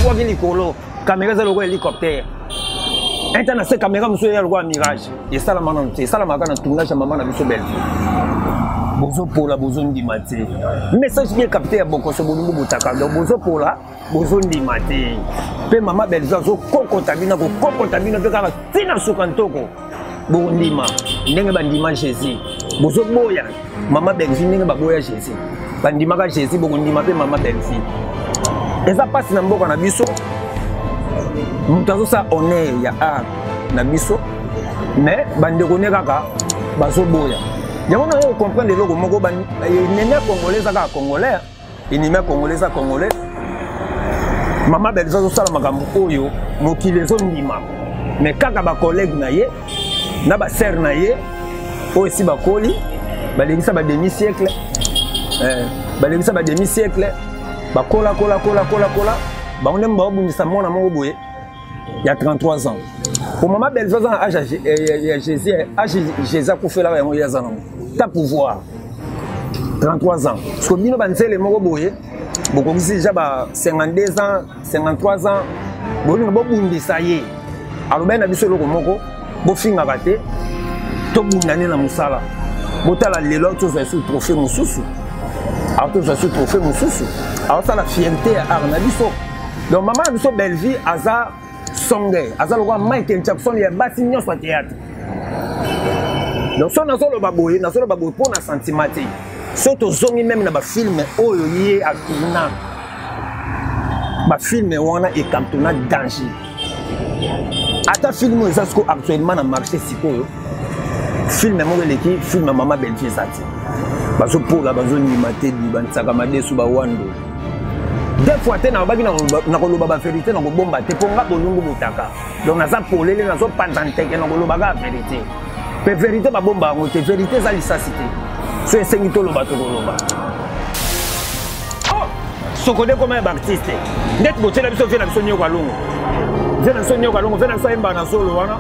fois qu'il colo caméra c'est le hélicoptère internet c'est caméra monsieur ya le mirage et ça la maman c'est ça la maman tournage maman na biso belle bozo pola bozo ndimate message bien capté ya boko so bolungu botaka donc bozo pola bozo ndimate pe maman belle zo kokota bina ko kokota bina pe kala tina sukantoko bo ndima ndenge bandima Jésus bozo boya maman belle ndenge ba boya Jésus bandima ka Jésus bo ndima pe maman belle eza passe na mboka na biso mutazo sa honneur ya art na biso mais bande ko ne kaka bazo boya yango na yo comprendre loko moko ba nene congolais ka congolais inime congolais sa congolais mama belza zo sala makambo oyo mokile zo ndima mais kaka ba collègue na ye na ba sœur na ye aussi ba koli ba lebisa ba demi siècle ba lebisa ba demi siècle ba kola ba on aime ba obunisa mona moko boye il y a 33 ans pour maman belza zo âge Jésus ko fela yango ya zanango ta pouvoir 33 ans parce que bino banzele moko boye beaucoup ici déjà 52 ans 53 ans bolingo bobundisa ye alobe na biso loko moko bofinga kate to bundane na musala botala lelo to za su trophée mususu auto za su trophée mususu auto la fierté ya arna biso donc maman biso belle vie aza songe aza loko Michael Jackson ya basi nyonso ya théâtre donc so na solo baboye pour na sentiment te surtout zongi même na ba film oyo yé akina ba film wana e kantona danger ata film ezasko actuellement na marché sikoyo film mo leki film mama belle fille sati bazo pola bazo nimate di bansaka madesu ba wando des fois te na baki na koloba ba vérité na ko bomba te ponga bolungu botaka donc na za polele na zo pandanteke na koloba ga vérité pe vérité ba bomba ngo te vérité za lisasité so esengi to loba to koloba oh sokode comme un artiste net botela biso vena biso nyoka lungu vena biso nyoka lungu vena biso emba na solo wana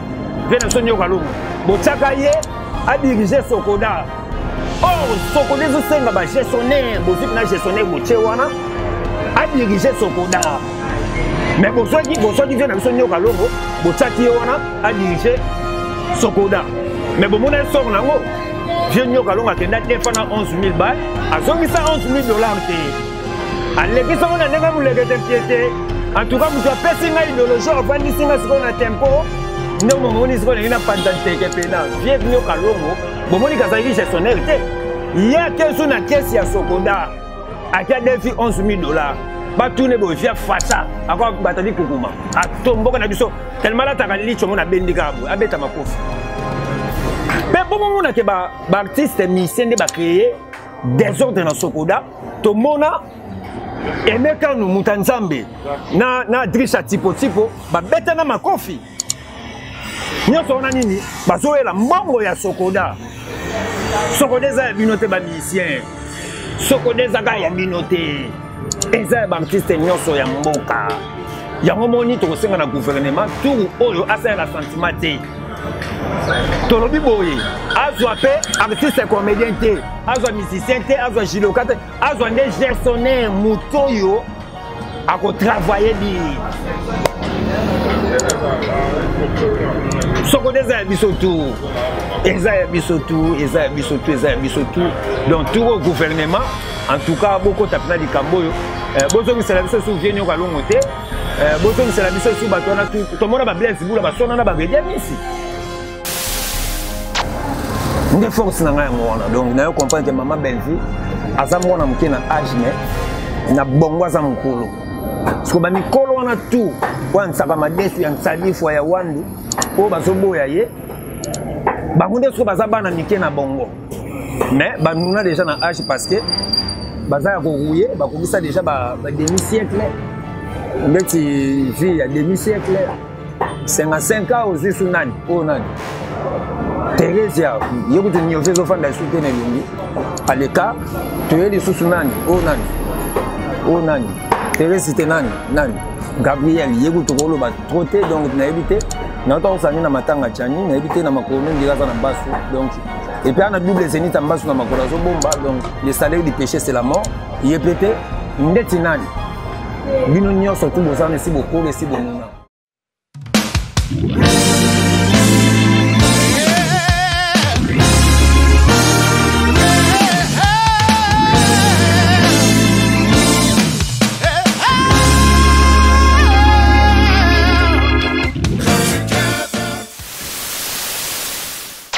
vena biso nyoka lungu botaka ye a diriger sokoda oh sokode zo senga ba gestionnaire bozip na gestionnaire boche wana a diriger sokoda mais bosoki vena biso nyoka lungu botaki wana a diriger sokoda mais bon mon sort nango vieux nyoka longa kenda defana 11 000 balles azongi ça 11 000 dollars te aleki ça on a nenga muleke te piété en tout cas mutu apesi nga idéologie avandisi nga siko na tempo nde momoni siko na pandante ke pena vieux nyoka longo bomoni kazali gestionnaire te ya kesu na kesi ya sokoda akia defi 11 000 dollars batune bo via fata akwa batali kukuma atomboka na biso tellement la takalicho mona bendika abo abeta makofi. Mais bon, on a que ba artiste musicien de ba créer désordre dans Sokoda. To mona et mais quand nous mutanzambe na drisha tipo ba beta na makofi. Nyoso na nini ba zo la mbongo ya Sokoda. Sokoda za binote ba musicien. Sokoda za ga ya binote. Eza ba artiste nyoso ya mboka. Ya momoni to kosenga na gouvernement tout oyo asa la sentiment te. Tolobi boye azwa pe artiste comédien te azwa musicien te azwa jiloka te azwa nde gestionnaire mutoyo ako travailler di soko deza bisotu eza bisotu donc tout au gouvernement en tout cas beaucoup tapina di kamboyo bozo misala biso su vienyo kalongo te bozo misala biso su batona tout mona ba blesse bula ba sona na ba vedia misi nde force na ngai mwana donc na yo comprendre que maman Belvi aza mwana mke na âge mais na bongo aza mkolo parce ba mikolo wana tout wana saka madesu ya nsalifu ya wandu o bazoboya ye bangunde so baza bana mike na bongo mais banuna déjà na âge parce que baza ya korouye bakobisa déjà ba demi siècle ndeti vie ya demi siècle 55 ans aux isunani o nani Teresia, il y a beaucoup de niveaux de femmes qui sont à l'écart. Tu es les sous-nani, oh nani, oh nani. Thérèse c'était nani, nani. Gabriel, il y a beaucoup de rôles à trotter, donc n'a évité. N'a pas osé na matanga chani, n'a évité na makono, il y a na basse, donc. Et puis on a double zénith en basse na makono, bomba, donc le salaire du péché c'est la mort. Il est pété, neti nani. bino nyonso tout bozana si bokolo si bonuna.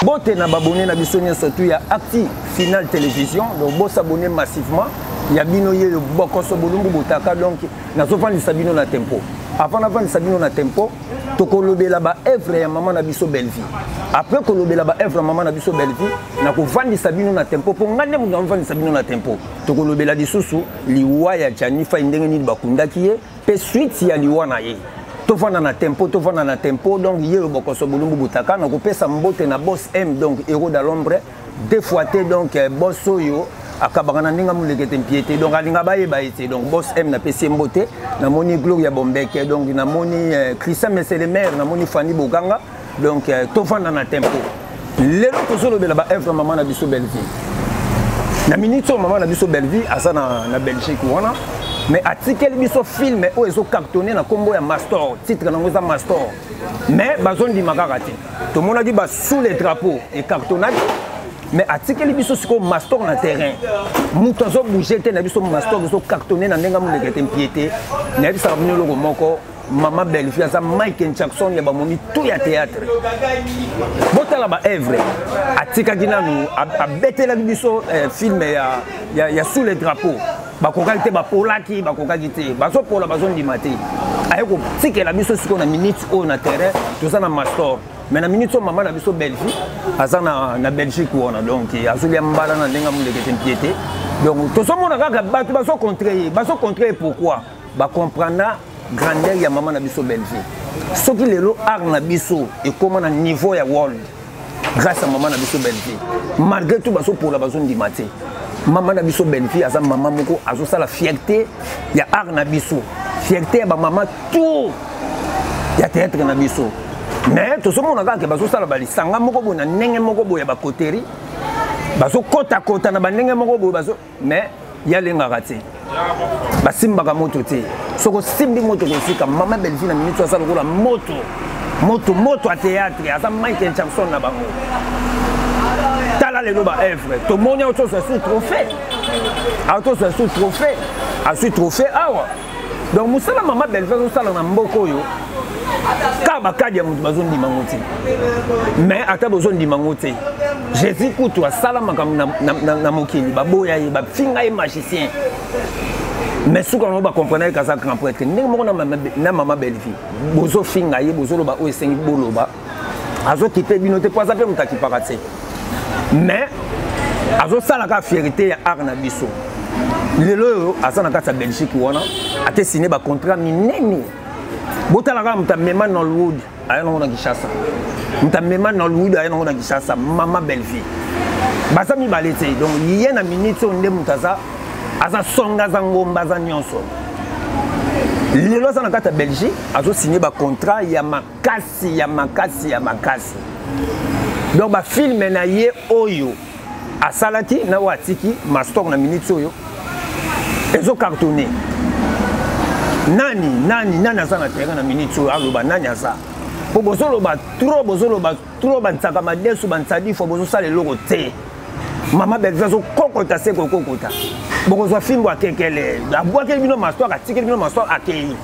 Bote na babonné na biso surtout ya Acti Final Télévision, donc bo s'abonner massivement. Ya bino ye bokoso bolumbu botaka donc nazo fandi sabino na tempo. Avant na fandi sabino na tempo, tokolobela ba œuvre ya maman na biso Belle-Vie. Après kolobela ba œuvre maman na biso Belle-Vie, na ko fandi sabino na tempo po ngane mu fandi sabino na tempo. Tokolobela disusu liwa ya Janifa ndenge ni bakundaki ye, pe suite ya liwa na ye. Tofana na tempo, donc hier au Bokoso Bolumbu Boutaka, na kopesa mbote na boss M, donc héros de l'ombre, deux fois donc boss Soyo, à Kabana Ninga Moulekete Piété, donc Alinga Baye Baïté, donc boss M na PC Mbote, na moni Gloria Bombeke, donc na moni Christian Messeler, na moni Fanny Boganga, donc Tofana na tempo. Les autres solo de la œuvre maman na biso Belle-Vie. Na minute maman na biso Belle-Vie, à ça na Belgique wana. Mais article biso film où ils ont cartonné na combo ya Mastor, titre na ngoza Mastor. Mais bazon di makarati. Tout le monde a dit bah sous les drapeaux et cartonnage. Mais article biso siko Mastor na terrain. Muto zo bouger te na biso Mastor biso cartonné na ndenga mu lekete piété. Na bisa bino loko moko Maman Belle-Vie ça Michael Jackson ya ba momi tout ya théâtre. Botala ba œuvre. Article gina nu a betela biso film ya sous les drapeaux. Bakokaki te bapolaki bakokaki te bazopola bazondima te ayeko tikela biso siko na minute oyo na terrain toza na Mastor mais na minute oyo mama na biso Belle-Vie aza na Belgique wana donc azolia mbala na ndenge mulekete mpiete donc tozomona kaka bato bazocontre pourquoi bacomprendre grandeur ya mama na biso Belle-Vie soki lelo art na biso ekoma na niveau ya world grâce à maman na biso Belle-Vie malgré tout bazopola bazondima te maman na biso Belle-Vie aza maman moko azosa la fierté ya art na biso fierté ya ba maman tout ya théâtre na biso mais to somo na kaka bazosa la balisanga moko bona ndenge moko boya ba koteri bazo kota na bandenge moko boya bazo mais ya lenga raté basimbaka moto te soko simbi moto kosika maman Belle-Vie na minute aza lokola moto à théâtre aza Michael Jackson na bango tala le loba œuvre to moni auto sur trophée a trophée awa donc musala maman Belle-Vie sala na mboko yo ka bakadi ya mutu bazondi mangoti mais ata bozondi mangoti Jésus kutu asala makambo na mokili baboya ye bafinga ye magicien mais suka no ba comprendre ka ça grand prêtre ndenge moko na maman Belle-Vie bozo finga ye bozo loba o esengi boloba azo kipe bino te poza pe mutaki pakate mais azo sala ka fierté ya art na biso lelo asana ka sa Belgique wana ate signé ba contrat minene botala ka mutamema na Hollywood ayana ngona Kinshasa mutamema na Hollywood ayana ngona Kinshasa maman Belle-Vie basa mi balete donc yé na minute onde mutaza aza songa za ngomba za nyonso lelo asana ka ta Belgique azo signé ba contrat ya makasi donc ba film na ye oyo asalaki na watiki Mastor na minute oyo ezo cartonné nani aza na terrain na minute oyo aloba nani aza po bozoloba trop bantsaka madesu bantsadi fo bozosala eloko te mama Belle-Vie azo kokota se kokota bokozwa film akekele abwakeli bino Mastor atikeli bino Mastor akei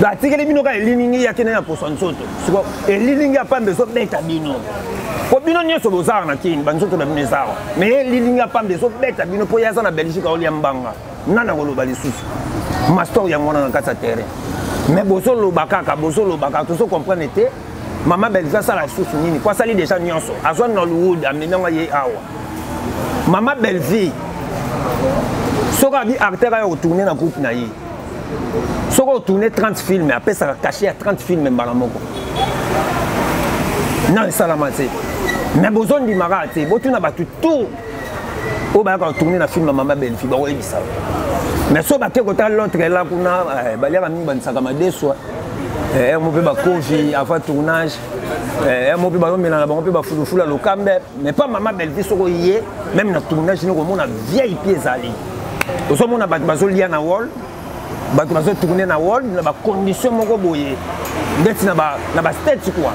atikeli bino ka eliningi yakene ya poso nsoto siko eliningi apambe so beta bino po bino nyonso bozala na kini banzoto na bino ezala mais eliningi apambe so beta bino po yaza na Belgique aolia mbanga nana koloba lisusu Mastor yango wana na kati ya terrain mais bozoloba kaka tozo comprendre te mama Belle-Vie asala lisusu nini po asali déjà nyonso azwa na Hollywood amenanga ye awa mama Belle-Vie soki abi acteur ayo kotourne na groupe na ye soki otourne 30 films apesaka cachet ya 30 films mbala moko na esalama te mais bozondimaka te botuna bato tout oyo bayaka kotourne na film ya mama Belle-Vie bakoyebisa mais so bake kotala l'autre la kuna baliaka mingi banisaka madeswa mo mpe bakovi avant tournage mo mpe bazomela na bango mpe bafulufula lokambe mais pas mama Belle-Vie soko ye même na tournage noko mona vieille pied ezali ozomona bato bazolia na wall bato bazo tourner na world na ba condition moko boye ndeti na ba state quoi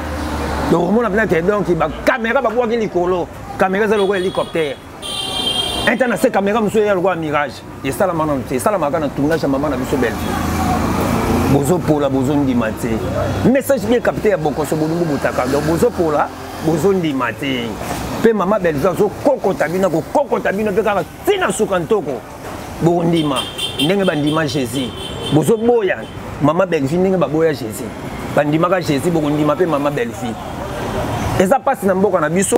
donc on a bien que donc ba caméra ba boaki likolo caméra za loko hélicoptère internet c'est caméra muso ya loko mirage et ça la maman c'est ça la makana tournage ya maman na biso belle bozo pola bozo ndimate message bien capté ya boko so bolungu butaka donc bozo pola bozo ndimate pe mama belle zo kokota bino ko kokota bino pe kaka tina sukantoko bondima ndenge bandima Jésus bozo boya mama belle ndenge ba boya Jésus bandima ka Jésus bokondima pe mama belle eza passe na mboka na biso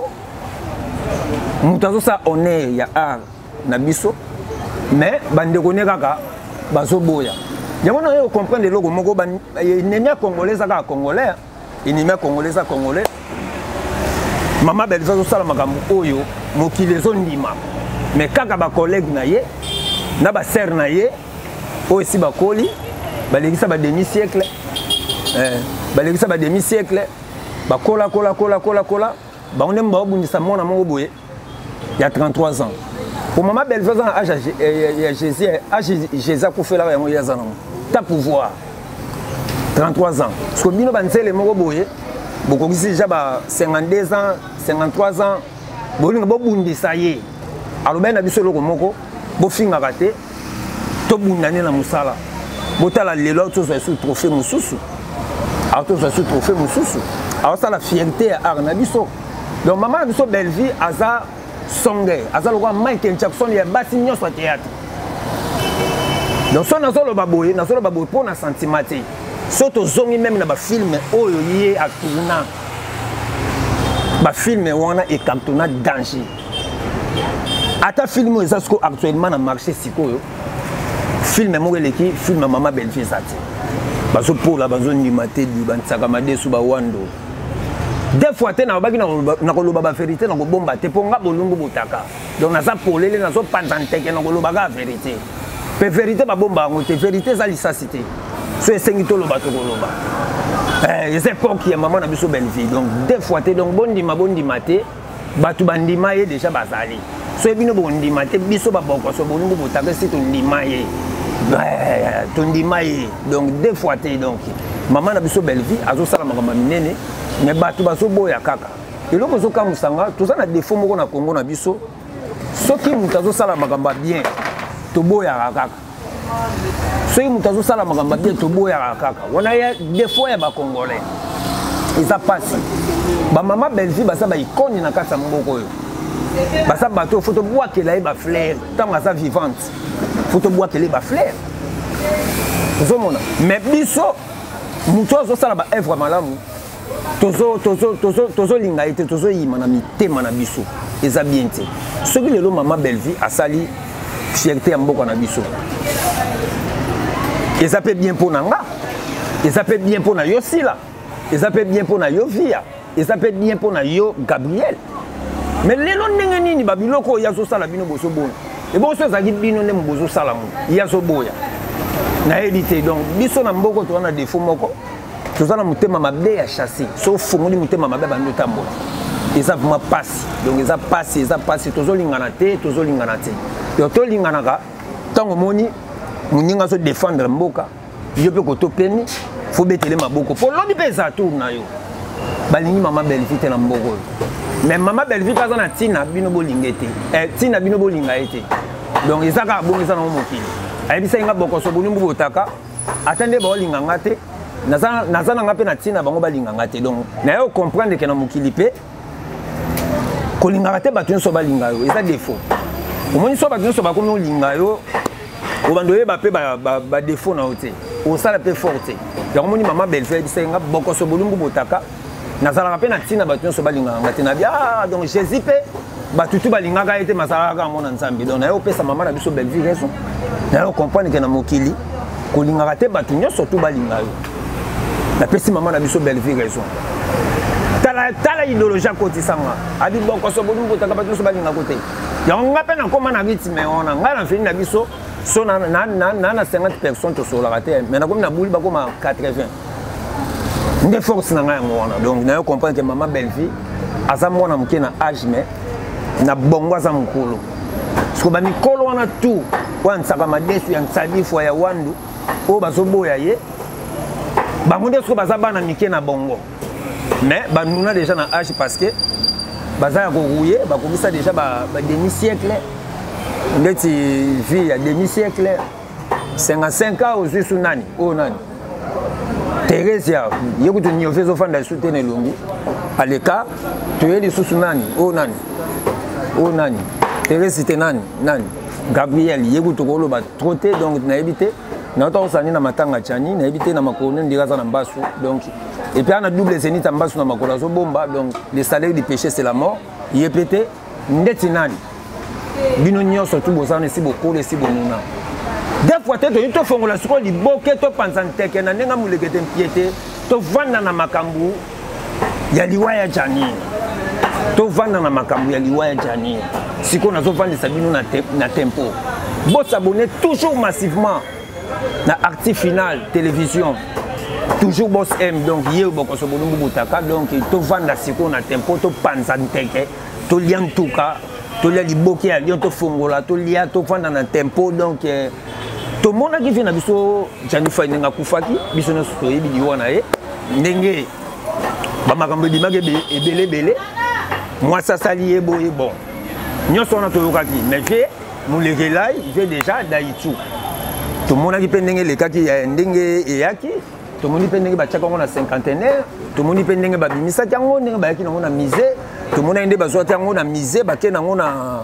mutazo sa honneur ya art na biso mais bande connaît kaka bazo boya yango na yo comprendre le logo moko ban ennemi congolais ka congolais ennemi congolais ka congolais mama belle zo sala makambo oyo mokili zo ndima mais kaka ba collègue na ye na ba sœur na ye oyo si ba koli balekisa ba demi siècle balekisa ba demi siècle ba kola ba on aime ba bundisa mona moko boye il y a 33 ans pour maman belle faisant âge Jésus ko fela yango ya zana ta pouvoir 33 ans parce que bino banzele moko boye boko kisi déjà ba 52 ans 53 ans bolinga bo bundisa ye aloba na biso loko moko bo finga raté to bundane na musala botala lelo to zo sous trophée mususu auto zo sous trophée mususu alors ça la fierté à Arnabiso donc maman biso belle vie aza songe aza loko Michael Jackson ya basi nyonso à théâtre donc son azolo baboye pour na sentimate soto zongi même na ba film oyo yé a tourna ba film wana e captona danger ata film ezasko actuellement na marché sikoyo film mo eleki film mama belle fille zati bazo pola bazo nimate di bansaka madesu ba wando des fois te na baki na koloba ba vérité na ko bomba te ponga bolungu butaka donc na za polele na zo pantanteke na koloba ga vérité pe vérité ba bomba ngo te vérité za lisasité so esengi to loba to koloba c'est pas qui maman na biso belle vie donc des fois te donc bondima te batu bandima ye déjà bazali so ebino bondima te biso ba boko so bolungu butaka si to ndima ye to ndima ye donc des fois te donc maman na biso belle vie azo sala makamba minene mais batu baso boya kaka eloko zo kamusanga to za na défaut moko na Congo na biso soki mutazo sala makamba bien to boya kaka soki mutazo sala makamba bien to boya kaka wana ya défaut ya ba congolais eza pasi ba mama belle vie basa ba icône na kasa mboko yo basa bato photo boakela e ba fleur tanga sa vivante photo boakela e ba fleur zomona mais biso mutazo sala ba œuvre malamu tozo linga ete tozo yima na mitema na biso eza bien te soki lelo mama belle vie asali fierté ya mboka na biso eza pe bien pona nga eza pe bien pona yo sila eza pe bien pona yo via eza pe bien pona yo Gabriel mais lelo ndenge nini babiloko ya zo sala bino boso bona e boso ezaki bino nde bozo sala mo ya zo boya na edité donc biso na mboko to na défaut moko tozana mutema mabe ya chasser so fongoli mutema mabe bando tambola eza vraiment passe donc eza passe tozolingana te yo to lingana ka tango moni muninga so défendre mboka yo pe ko to peni fo betele maboko po lobi pe za tour na yo balingi mama belle fille na mboko mais mama belle fille kaza na tina bino bolingete tina bino bolinga ete donc eza ka bongisa na mokili ayebisa inga boko so bolumbu botaka atende ba olinga ngate nazana nga pe na tina bango balinga ngate donc na yo comprendre que na mokili pe kolinga te batu nso balinga yo eza défaut omoni so batu nso bakomi olinga yo obando yeba pe ba défaut na ote osala pe forte yango moni mama belle fille bisa nga boko so bolumbu botaka nazala pe na tina batu nso balinga ngate na bia donc Jésus pe batu tu balinga ka ete masala ka mona nzambe donc na yo pesa mama na biso belle fille raison na yo comprendre que na mokili kolinga te batu nso tu balinga yo la pesi maman na biso belle fille raison tala idéologie côté sanga abi bon ko so bodu ko taka bato so balinga côté yango ngape na koma na vitime ona ngala fini na biso so na 50 personnes to so la raté mais na comme na bouli ba koma 80 nde force na nga ngona donc na yo comprendre que maman belle fille aza mwana muke na âge mais na bongo aza mukolo so ba mikolo wana tout wan saka madesu ya ntsadi fo ya wandu o bazoboya ye bango nde soki baza bana mike na bongo mais banuna déjà na âge parce que baza ya korouye bakokisa déjà ba demi siècle ndeti vie ya demi siècle 55 ans ozwi su nani oyo nani Teresia ye kutu niofe ezofanda esu te na elongi aleka toye lisusu nani oyo nani oyo nani Teresi te nani Gabriel ye kutu koloba trop te donc nayebi te naota osani na matanga chani nayebi te na makolo ndika za na mbasu donc et puis on a double zénith en bas sur la makolo zo bomba donc le salaire du péché c'est la mort ye pété ndeti nani bino nyonso tout bozana si beaucoup les si bonuna des fois te to fongola siko liboke to panzanteke na nenga mulekete mpiete to vanda na makambu ya liwaya chani to vanda na makambu ya liwaya chani siko nazo vanda sabino na tempo bo s'abonner toujours massivement na Actif Final télévision toujours boss M donc hier boko so bonumbu butaka donc to vanda siko na tempo to panzanteke to liantuka to lia liboke ya lion to fongola to lia to vanda na tempo donc to mona ki vient na biso Jani Fay nga kufaki biso no so yebi di wana e ndenge ba makambo di mage ebele moi ça sali e boye bon nyoso na to yokaki mais fait mu legelai fait déjà daichu to mona ki pendenge le kaki ya ndenge e yaki to moni pendenge ba tchaka ngona cinquantenaire to moni pendenge ba bimisa tango ndenge ba yaki ngona musée to mona inde ba zo tango na musée ba ke ngona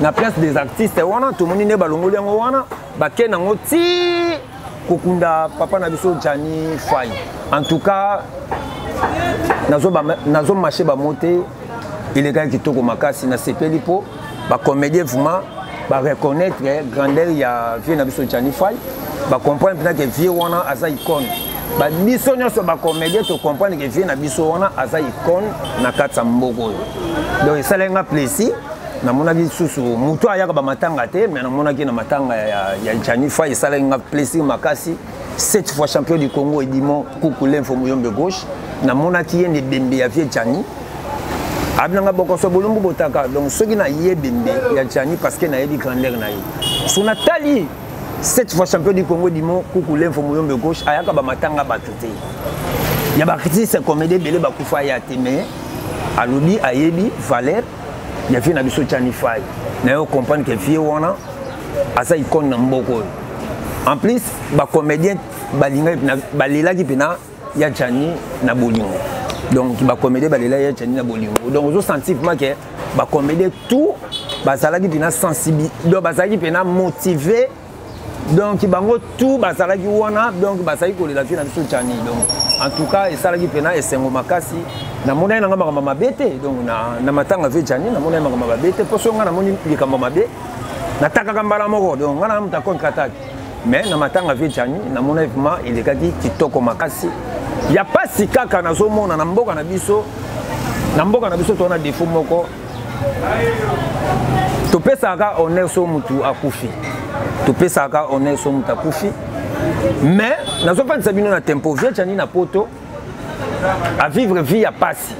na place des artistes wana to moni ne balongoli yango wana ba ke nango ti kokunda papa na biso Jani Fay en tout cas nazo marché ba monter il est gars qui toko makasi na sepeli po ba comédien vraiment ba reconnaître grandeur ya vie na biso Jani Fay ba comprendre peut-être que vie wana asa icône ba biso nyonso ba comédien to comprendre que vie na biso wana asa icône na katsa mboko donc ça lenga plaisir na mona bisusu muto ayaka ba matanga te mais na mona ki na matanga ya Jani Fay ça lenga plaisir makasi 7 fois champion du Congo et Dimon Koukoulé info muyombe gauche na mona ki yende bembe ya vie Jani abnanga boko so bolumbu botaka donc soki na ye bembe ya Jani parce que na yebi grandeur na ye so Nathalie 7 fois champion du Congo Dimon Koukoulé info muyombe gauche ayaka ba matanga batute ya ba artiste comédie belé ba kufa ya te mais alobi ayebi valeur ya vie na biso Jani Fay na yo comprendre que vie wana asa icône na mboko en plus ba comédien balinga balela ki pena ya Jani na bolingo donc ba comédien balela ya Jani na bolingo donc ozo sentir que ba comédien tout bazala ki pena sensible donc bazala ki pena motivé donc bango tout bazala ki wana donc bazali ko la vie na biso Jani donc en tout cas et ça qui pena esengo makasi na mona na ngamba mama bete donc na matanga ve Jani na mona mama bete poso nga na moni likamba mabe na taka kambala moko donc nga na muta konkataki mais na matanga ve Jani na mona vraiment il est qui kitoko makasi ya pasi kaka na zo mona na mboka na biso to na défaut moko to pesa ka honneur so mutu akufi to pesa ka honneur so mutu akufi mais na zo fandisa bino na tempo ve Jani na poto à vivre vie à passer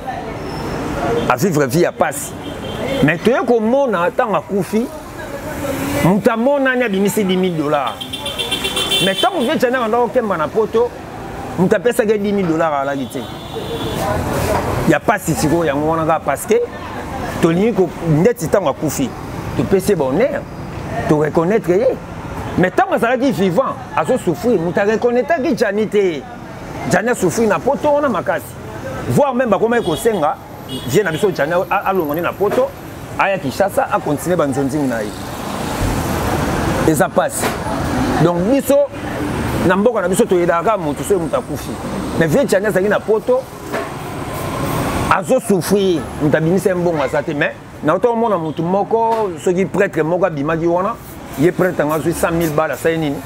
mais tu es comme mon attend à koufi mutamona nya bimisi $10,000 mais tant que tu as dans kemba na poto mutapesa ke $10,000 à la gite ya pasi siko ya ngona parce que toni ko ndeti tant à koufi tu pese bonheur tu reconnaître mais tant que ça qui vivant à se souffrir muta reconnaître que Jani te Jani a souffert na poto on a makasi voir même comment il senga vient na biso Jani a longoni na poto aya Kinshasa a continuer banzonzi na yi et ça passe donc biso na mboka na biso to yedaka mutu so mutakufi mais vient Jani a na poto azo souffrir mutabinisa mbongo asate mais na to mona mutu moko soki prêtre moko bimaki wana ye prêtre ngazo 100,000 balles ça nini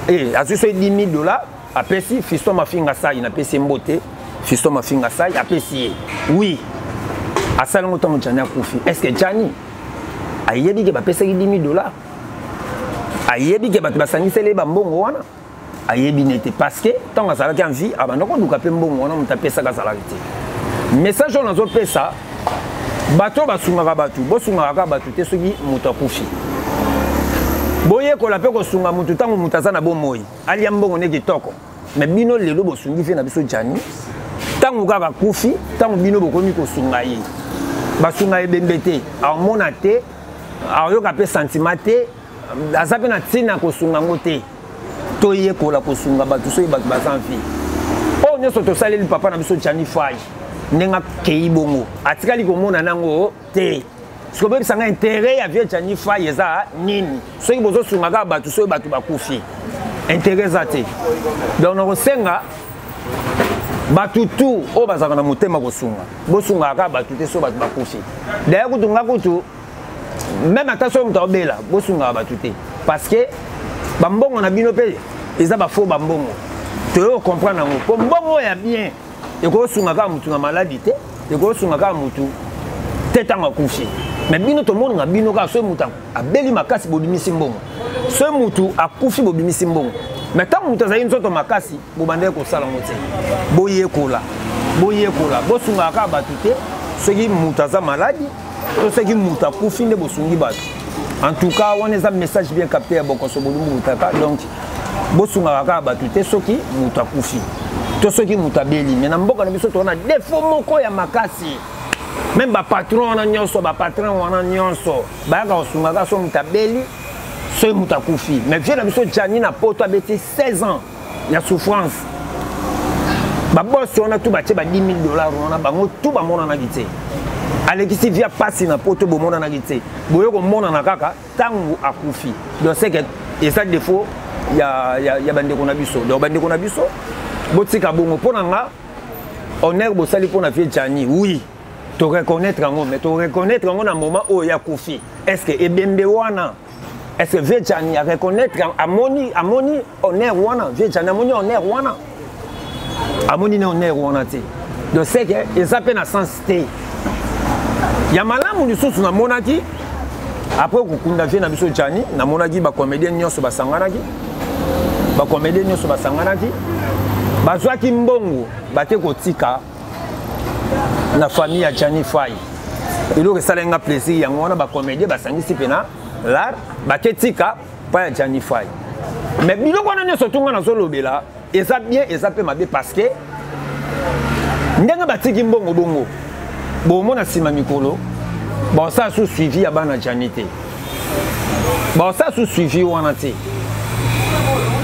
et azo so $10,000 apesi fiston mafinga sai na pesi mbote fiston mafinga sai apesi oui asala ngoto Jani akufi est-ce que Jani ayebi ke ba pesa $10,000 ayebi ke ba basangisele ba mbongo wana ayebi nete parce que tant asala ki en vie abandoko duka pe mbongo wana mutapesa ka sala te message on azo pesa bato basungaka batu bosungaka batu te soki muto akufi boye ko la pe ko sunga mutu tango mutaza na bomoi alia mbongo ne kitoko mais bino lelo bo sungi fe na biso jani tango kaka kufi tango bino bokomi ko sunga ye ba sunga ebembete a mona te a yo ka pe sentiment te azape na tina ko sunga ngote to ye ko la ko sunga ba to so ba bazan fi o nyoso to saleli papa na biso jani fai nenga kei bongo atikali ko mona nango te ce que ça a intérêt à vieille jani fai eza nini so ki bozo sunga ka ba to so ba to ba kufi intérêt zate donc on senga batutu o bazaka na motema ko sunga bo sunga ka batute so ba kufi d'ailleurs kutunga kutu même attention mutobela bo sunga batute parce que bambongo na bino pe eza ba faux bambongo to yo comprendre ngo ko mbongo ya bien e ko sunga ka mutu na maladie te e ko sunga ka mutu tetanga kufi mais bino to monde na bino ka so mutu abeli makasi bobimisi mbongo so mutu akufi bobimisi mbongo mais tant que vous avez une autre makasi vous bandez ko sala moté boye kola bo sunga ka batute ceux qui mutaza maladie ceux qui muta kufi ne bo sungi batu en tout cas on a un message bien capté à bokoso bolumbu mutaka donc bo sunga ka batute ceux qui muta kufi to ceux qui muta beli mais na mboka na biso to na défaut moko ya makasi même ba patron na nyonso ba patron wana nyonso ba ka sunga ka so muta beli c'est Moutakufi. Mais viens à Tchani na poto abeti 16 ans. Il y a souffrance. Ba boss on a tout bâti ba 10 000 $, on a bango tout ba mona na gité. Alexis via passer na poto bo mona na gité. Boyo ko mona na kaka tangu akufi. Donc c'est que et ça défaut il y a bande ko na biso. Donc bande ko na biso botika bongo pona nga honneur bo sali pona vie Tchani. Oui. To reconnaître ngo mais to reconnaître ngo na moment où il y a kufi. Est-ce que ebembe wana est-ce que Vietchani a reconnaître Amoni honneur wana Vietchani Amoni honneur wana Amoni ne honneur wana te donc c'est que ils appellent na sensité ya malamu du sous na monaki après kokunda vie na biso Tchani na monaki ba comédien nyonso ba sanganaki bazwaki mbongo bate kotika na famille ya Tchani Fai ilo que ça lenga plaisir yango wana ba comédien ba sangisi pena l'art baketika pa Tchani Fai mais biloko wana nyonso tunga na zolobela eza bien eza pe mabe parce que ndenge batiki mbongo bongo bomona sima mikolo bon ça sous suivi ya bana Tchani te bon ça sous suivi wana te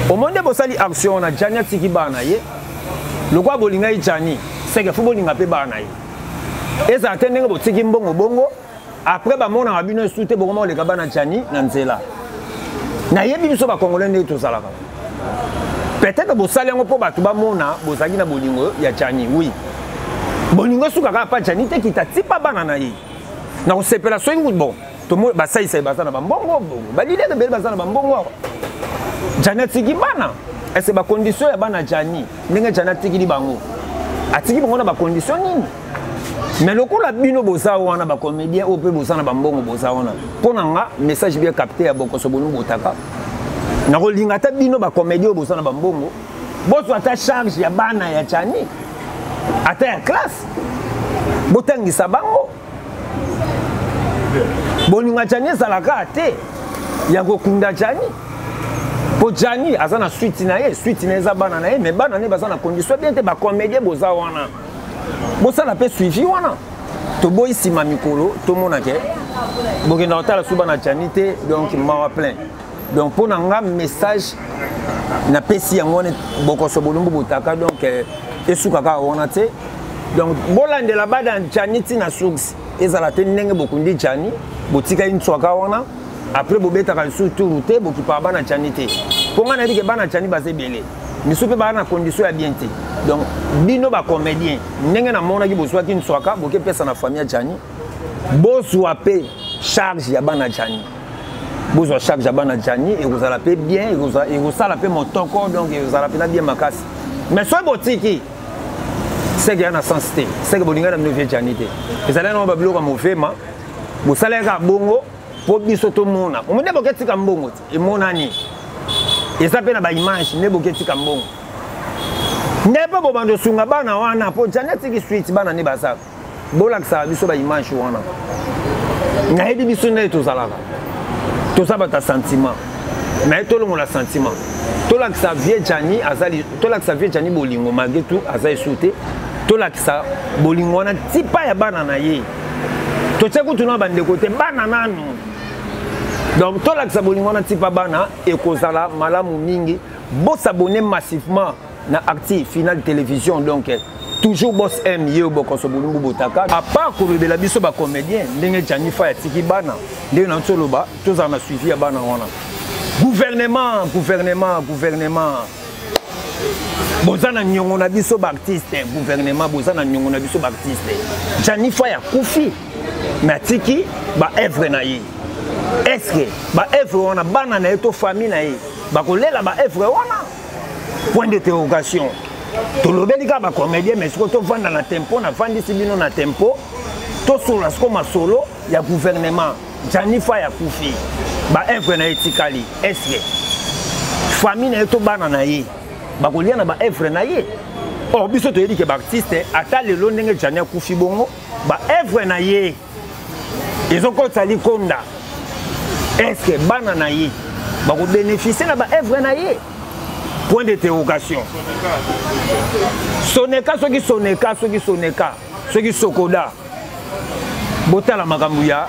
au monde bosali action na Tchani atiki bana ye lokwa bolinga Tchani c'est que faut bolinga pe bana ye eza ndenge botiki mbongo bongo après ba mona abino souté beaucoup les kabana Tchani na nzela na yebi biso ba congolais ne to salaka peut-être bo salengo po batu ba mona bo zaki na bolingo ya Tchani oui bolingo suka ka pa Tchani te kita tipa bana na ye na ko sepela so ngut bon to mo ba sai bazana ba mbongo ba lile de bel bazana ba mbongo Tchani tiki bana est-ce ba condition ya bana Tchani ndenge Tchani tiki di bango atiki bango na ba condition nini mais le coup la bino bosa wana ba comédien au peu bosa na bambongo bosa wana pona nga message bien capté ya bokoso bolumbu otaka na ko linga ta bino ba comédien bosa na bambongo boso ata charge ya bana ya Tchani ata ya classe botangisa bango bolinga Tchani salaka te ya kokunda Tchani po Tchani azana suite na eza bana na ye mais bana ne bazana condition bien te ba comédien bosa wana bosa na pe suivi wana to boy sima mikolo to mona ke boke na otala suba na Tchani te donc mawa plein donc pour nga message na pesi yango ne bokoso bolumbu botaka donc esuka ka wana te donc bolande la bada Tchani ti na suks ezala te ndenge bokundi Tchani botika intswaka wana après bobetaka surtout te bokipa bana Tchani te pour nga na dike bana Tchani bazebele misu pe bana condition ya bien te donc bino ba comédien ndenge na mona ki boswa ki nswaka boke pesa na famille Tchani boswa pe charge ya bana Tchani boswa charge ya bana Tchani et vous allez payer bien et vous allez payer mon toko donc vous allez payer bien makasi mais soit botiki c'est que na sensité c'est que bolinga na nouvelle Tchani te ezala na ba biloko mofema bosaleka bongo po biso to mona o monde boketika mbongo te e monani et ça pe na ba image ne boketika mbongo nepa bobando sunga bana wana po Tchani tiki street bana ne basa bolakisa biso ba image wana na yebi biso ne to salaka to sabata sentiment mais tout le monde a sentiment. Tout le Xavier Gianni azali, tout le Xavier Gianni bolingo malgré tout azali sauté. Tout le bolingo na tipa ya banana ye. Tout ce que tu n'as pas de côté banana non. Donc tout le bolingo na tipa banana et kozala malamu mingi. Bon s'abonner massivement na Active Final Télévision donc toujours boss M yo boko so bolingo botaka. À part ko rebela biso ba comédien ndenge Gianni fa ya tiki bana ndenge na tsoloba tous en a suivi ya bana wana. Gouvernement. Bozana nyongo na biso ba artiste, gouvernement bozana nyongo na biso ba artiste. Gianni fa ya kufi. Mais tiki ba œuvre na ye. Est-ce que ba œuvre wana bana na eto famille na ye. Ba kolela ba œuvre wana. Point d'interrogation. To lobelika ba comédien mais surtout vanda na tempo na vandi sibino na tempo. To solo comme solo ya gouvernement. Gianni fa ya kufi. Ba œuvre na etikali. Est-ce que famille na eto bana na ye. Ba kolia na ba œuvre na ye. Oh biso to yedi ke ba artiste ata lelo ndenge Gianni kufi bongo ba œuvre na ye. Ils ont continué konda. Est-ce que bana na ye ba ko bénéficier na ba œuvre na ye? Point d'interrogation. Soneka soki sokoda. Botala makambuya.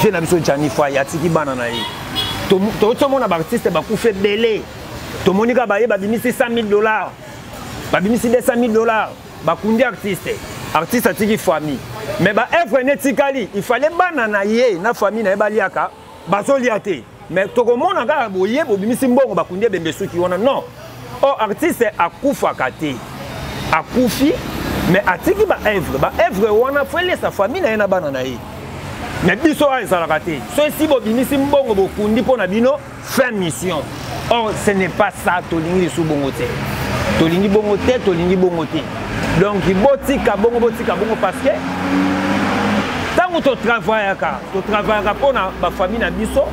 Je na biso Gianni fa ya tiki bana na ye. To mona ba artiste ba ku fait belé. To monika ba ye ba bimisi $100,000. Ba bimisi $200,000. Ba kundi artiste. Artiste a tiki famille. Mais ba œuvre netikali, il fallait bana na ye na famille na ebaliaka. Ba so liate. Mais to ko mona ka boye bo bimisi mbongo ba kundi bembesu ki wana non. Oh artiste akufa kate. Akufi mais atiki ba œuvre wana fele sa famille na bana na ye. Mais biso a ezalaka te. So si bo bimisi mbongo bo kundi pona bino fin mission. Or ce n'est pas ça tolingi sou bongo te. Tolingi bongo te. Donc botika bongo parce que tant que tu travailles pour la famille na biso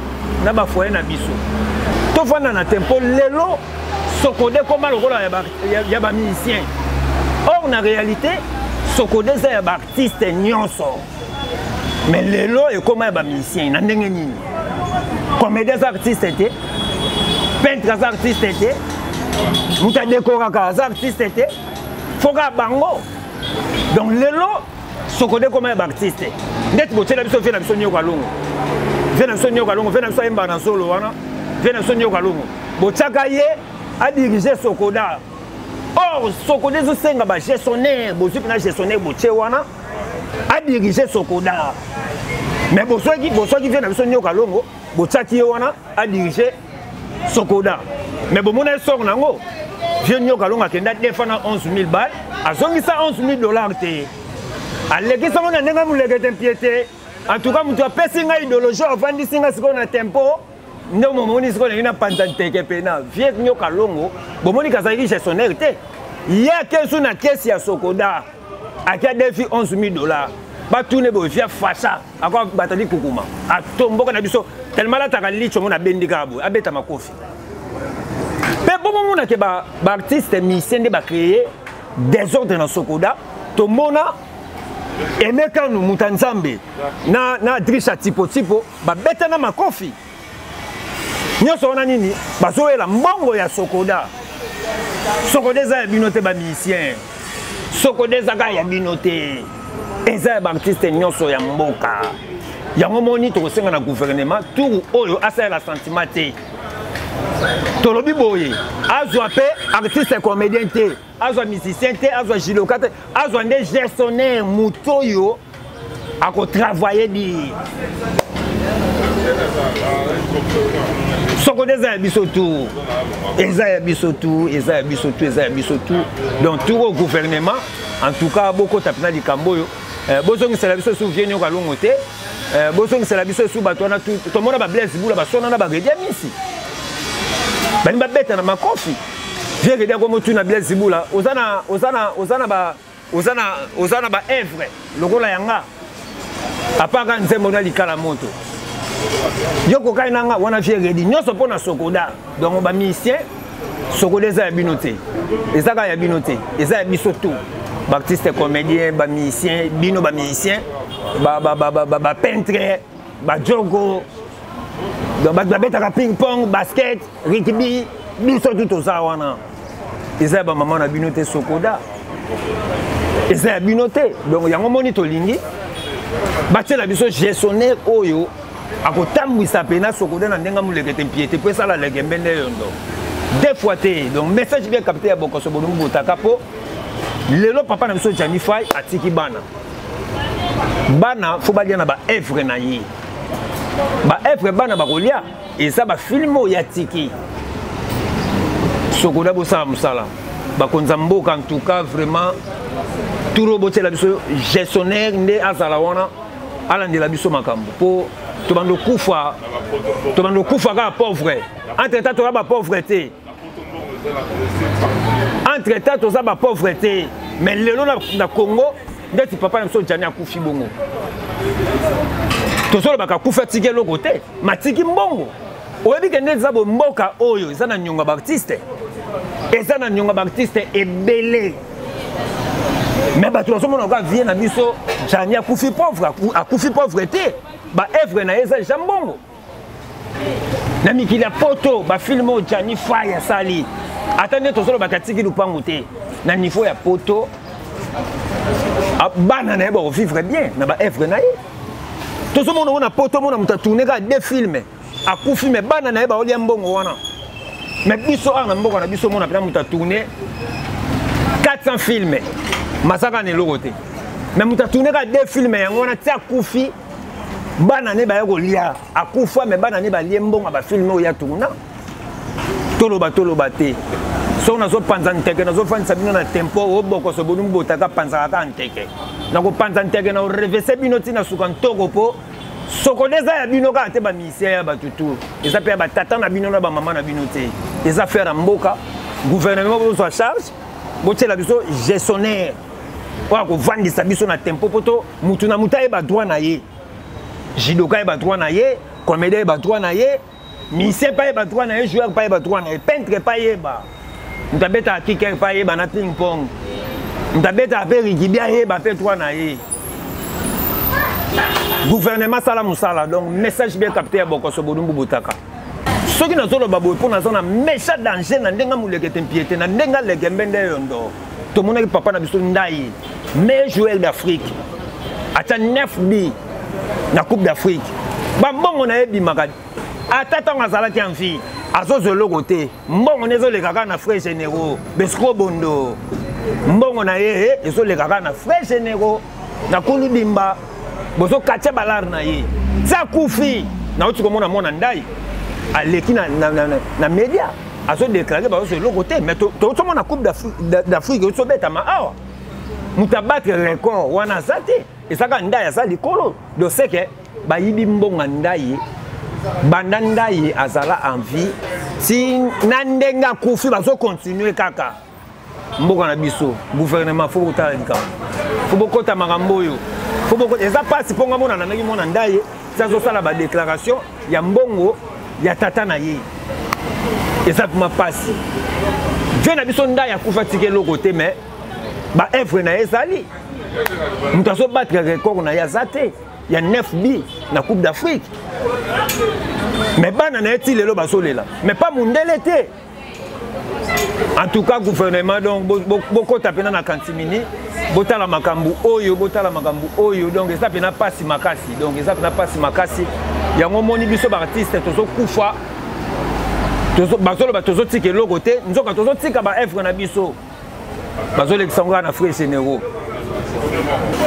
na ba foyer na biso. To vanda na tempo lelo sokode comme le ya ba musicien. Or na réalité sokode za ya ba artiste nyonso. Mais lelo et comme ya ba musicien na ndenge nini. Comédien artiste était, peintre artiste était, muta décoraka artiste était. Foga bango. Donc lelo sokode comme un artiste. Net boté la biso fait la biso nyoka longo. Fait la biso nyoka longo, fait la biso emba na solo wana. Fait la biso nyoka longo. Botaka ye a diriger Sokoda. Or Sokoda zo senga ba gestionnaire, bozu na gestionnaire boté wana a diriger Sokoda. Mais bosoki fait la biso nyoka longo, botaki wana a diriger Sokoda. Mais bomona song nango vieux nyoka longa kenda defana 11,000 balles, azongisa $11,000 te. Aleki sama na nenga mulekete piété. En tout cas, mutu apesi nga idéologie avandi singa siko na tempo. Ndo momoni siko na pantante ke pena. Vieux nyoka longo, bomoni kazali gestionnaire te. Ya kesu na kesi ya Sokoda. Akia defi $11,000. Ba tourner bo via facha. Akwa batali kukuma. Atomboka na biso tellement la takali chomo na bendika abu. Abeta makofi. Mais bon moment que ba artiste musicien de ba créer des ordres dans Sokoda to mona emeka nu mutanzambe na drisha tipo ba beta na makofi nyoso na nini bazoela mbongo ya Sokoda za binote ba musicien Sokoda za ga ya binote eza ba artiste nyoso ya mboka ya ngomoni to kosenga na gouvernement tout oyo asa la sentiment te. Tolobi boye azwa pe artiste comédien te azwa musicien te azwa giloka te azwa nde gestionnaire mutoyo ako travailler di Sokoda za biso tout donc tout au gouvernement en tout cas beaucoup tapina di kamboyo bozongi c'est la biso sou vieux nyoka longo te bozongi c'est la biso sou batona tout mona ba Blaise Bula ba sona na ba Redia Misi. Bani ba beta na makofi. Viens que comme tu na Blaise Bula, ozana ba œuvre. Lokola yanga. Apaka nzembo na likala moto. Yoko kai nanga wana viens que nyoso pona Sokoda. Donc ba musicien Sokoda za binoté. Ezaka ya binoté. Eza biso tout. Ba artiste comédien, ba musicien, ba musicien, ba peintre, ba jogo. donc babetaka ping pong basket rugby biso tout oza wana eza ya bamama na bino te sokoda eza ya bino te donc yango moni tolingi batiela biso gestionnaire oyo akotambwisa pena sokoda na ndenge moleke te mpiete po esala legembe nde yondo deux fois te donc message bien capté ya bokoso bolumbu botaka po lelo papa na biso Jani Fay atiki bana fo balia na baevre na ye baevre bana bakolia eza bafilme oyo atiki sokoda bosala mosala bakonza mboka en tout cas vraiment turo botiela biso gestionnaire nde azala wana alandela biso makambo mpo tobando kufa kaka pauvre entre temps toza bapauvre te entre temps toza bapauvre te mais lelo na Congo ndeti papa na biso Jani akufi bongo tozolobaka akufi atiki eloko te matiki mbongo oyebi ke nde eza bomboka oyo eza na nyonga baartiste ebele mais bato bazomona oka vie na biso Jani akufi pauvre te baevre na ye eza deja mbongo na mikili ya poto bafilme oyo Jani Fay asali ata nde tozolobaka atiki lupangu te na niveau ya poto bana na ye bakovivre bien na baevre na ye tozomona ngo na poto mona moto atourne kaka deux filme akufi me bana na ye baolia mbongo wana me biso awa na mboka na biso mona mpena moto atourne 400 filme masaka na eloko te me moto atourne kaka deux filme yango wana ti akufi bana ne baye kolia akufa me bana ne balie mbongo bafilme oyo atourna toloba te so nazopanza nteke nazofandisa bino na tempo obokoso bolumbu botaka panzaka kaka nteke nakopanza nteke na orevese bino ntina suka ntoko mpo sokoda eza ya bino kaka te bamisien ya batutu eza mpe ya batata na bino na bamama na bino te eza faire ya mboka gouvernement bozwa charge botiela biso gestionnaire oyo akovandisa biso na tempo mpo to mutu na mutu ayeba droit na ye judoka ayeba droit na ye comédien ayeba droit na ye musicien pa yeba droit na ye joueur pa yeba droit na ye peintre pa yeba moto abetaka kicker pa yeba na ping pong moto abetaka mpe rigibi ayeba mpe droit na ye gouvernement sala mosala donc message bien capté ya bokoso bolumbu botaka soki nazoloba boye mpo naza na méchant danger na ndenge moleke te mpiete na ndenge alegembe nde yondo tomonaki papa na biso Ndayi meilleur joueur d'Afrique ata 9 bi na coupe d'Afrique bambongo na ye bimaka ata ntango azalaki en vie azozwa eloko te mbongo na ezoleka kaka na frais généraux besiko bondo mbongo na ye ezoleka kaka na frais généraux na kuludimba bozokatia balare na ye ti akufi nauti komona mwana Ndayi aleki na média azodeklare bazozwa eloko te mais tozomona coupe d'Afrique ezobetama awa moto abatre record wana aza te ezaka Ndayi aza likolo doseke bayibi mbongo Ndayi banda Ndayi azala en vie si na ndenge akufi bazokontinue kaka mboka na biso gouvernement fo kotala likambo fo bokota makambo oyo fo bokota eza pasi mponga mona nanaki mona Ndayi si azosala badéclaration ya mbongo ya tata na ye eza kuma pasi vie na biso Ndayi akufa tiki eloko te mais baevre na ye ezali moto azobatre record na ye aza te ya 9 bi na coupe d'Afrique mais bana na ye ti lelo bazolela mais pas mundele te en tout cas gouvernement donc bokota pena na kantimini botala makambu oyo donc eza pena pasi makasi donc eza pena pasi makasi yango moni biso baartiste tozokufa bazoloba tozotika eloko te nzoka tozotika baevre na biso bazolekisa ngo na frais généraux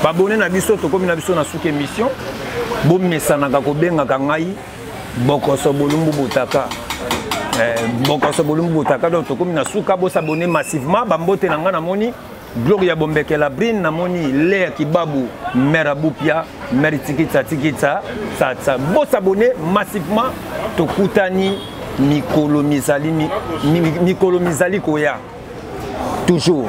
babone na biso tokomi na biso na suka émission bomesanaka kobengaka ngai bokoso bolumbu botaka bokoso bolumbu botaka donc tokomi na suka bosabone massivement bambote na ngai namoni Gloria Bombekela Brine namoni Lea Kibabu Mère Boupia Mère Tikita ça bosabone massivement tokutani mikolo mizali koya toujours